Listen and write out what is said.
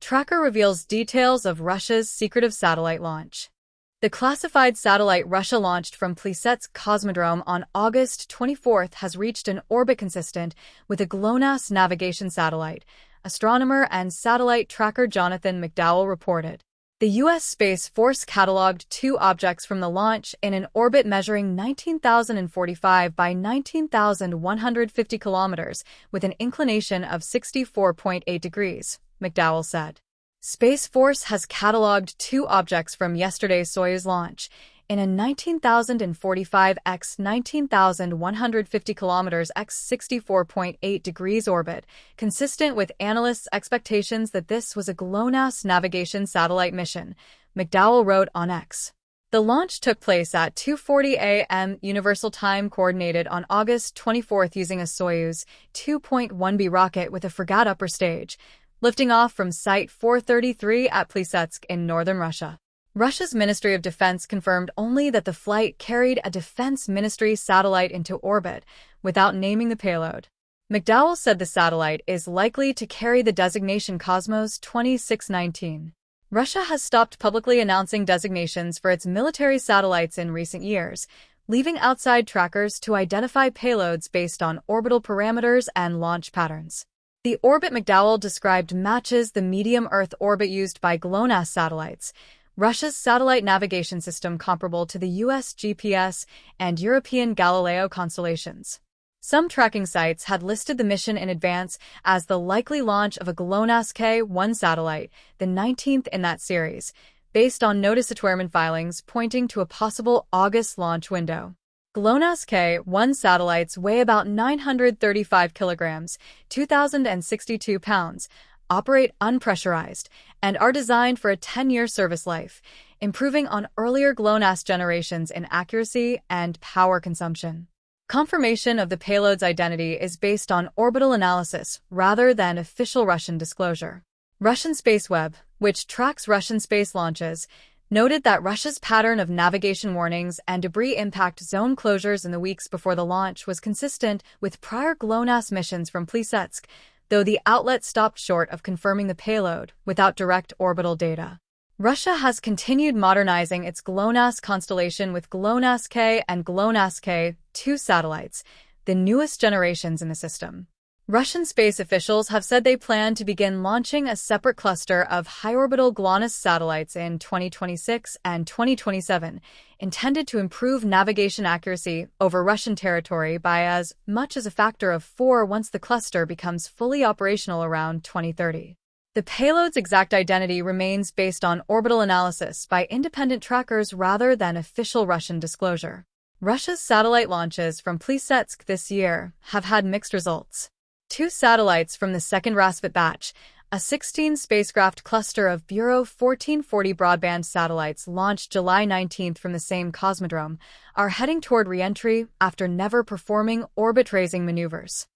Tracker reveals details of Russia's secretive satellite launch. The classified satellite Russia launched from Plesetsk Cosmodrome on August 24 has reached an orbit consistent with a GLONASS navigation satellite, astronomer and satellite tracker Jonathan McDowell reported. The U.S. Space Force cataloged 2 objects from the launch in an orbit measuring 19,045 by 19,150 kilometers with an inclination of 64.8 degrees, McDowell said. Space Force has cataloged 2 objects from yesterday's Soyuz launch in a 19,045 x 19,150 kilometers x 64.8 degrees orbit, consistent with analysts' expectations that this was a GLONASS navigation satellite mission, McDowell wrote on X. The launch took place at 2:40 a.m. Universal Time Coordinated on August 24 using a Soyuz 2.1B rocket with a Fregat upper stage, lifting off from Site 433 at Plesetsk in northern Russia. Russia's Ministry of Defense confirmed only that the flight carried a Defense Ministry satellite into orbit, without naming the payload. McDowell said the satellite is likely to carry the designation Cosmos 2619. Russia has stopped publicly announcing designations for its military satellites in recent years, leaving outside trackers to identify payloads based on orbital parameters and launch patterns. The orbit McDowell described matches the medium Earth orbit used by GLONASS satellites, Russia's satellite navigation system comparable to the US GPS and European Galileo constellations. Some tracking sites had listed the mission in advance as the likely launch of a GLONASS K-1 satellite, the 19th in that series, based on notice to airmen filings pointing to a possible August launch window. GLONASS K-1 satellites weigh about 935 kilograms, 2,062 pounds, operate unpressurized, and are designed for a 10-year service life, improving on earlier GLONASS generations in accuracy and power consumption. Confirmation of the payload's identity is based on orbital analysis rather than official Russian disclosure. Russian Spaceweb, which tracks Russian space launches, noted that Russia's pattern of navigation warnings and debris impact zone closures in the weeks before the launch was consistent with prior GLONASS missions from Plesetsk, though the outlet stopped short of confirming the payload without direct orbital data. Russia has continued modernizing its GLONASS constellation with GLONASS K and GLONASS K-2 satellites, the newest generations in the system. Russian space officials have said they plan to begin launching a separate cluster of high-orbital GLONASS satellites in 2026 and 2027, intended to improve navigation accuracy over Russian territory by as much as a factor of 4 once the cluster becomes fully operational around 2030. The payload's exact identity remains based on orbital analysis by independent trackers rather than official Russian disclosure. Russia's satellite launches from Plesetsk this year have had mixed results. 2 satellites from the second Rasput batch, a 16-spacecraft cluster of Bureau 1440 broadband satellites launched July 19 from the same cosmodrome, are heading toward re-entry after never performing orbit-raising maneuvers.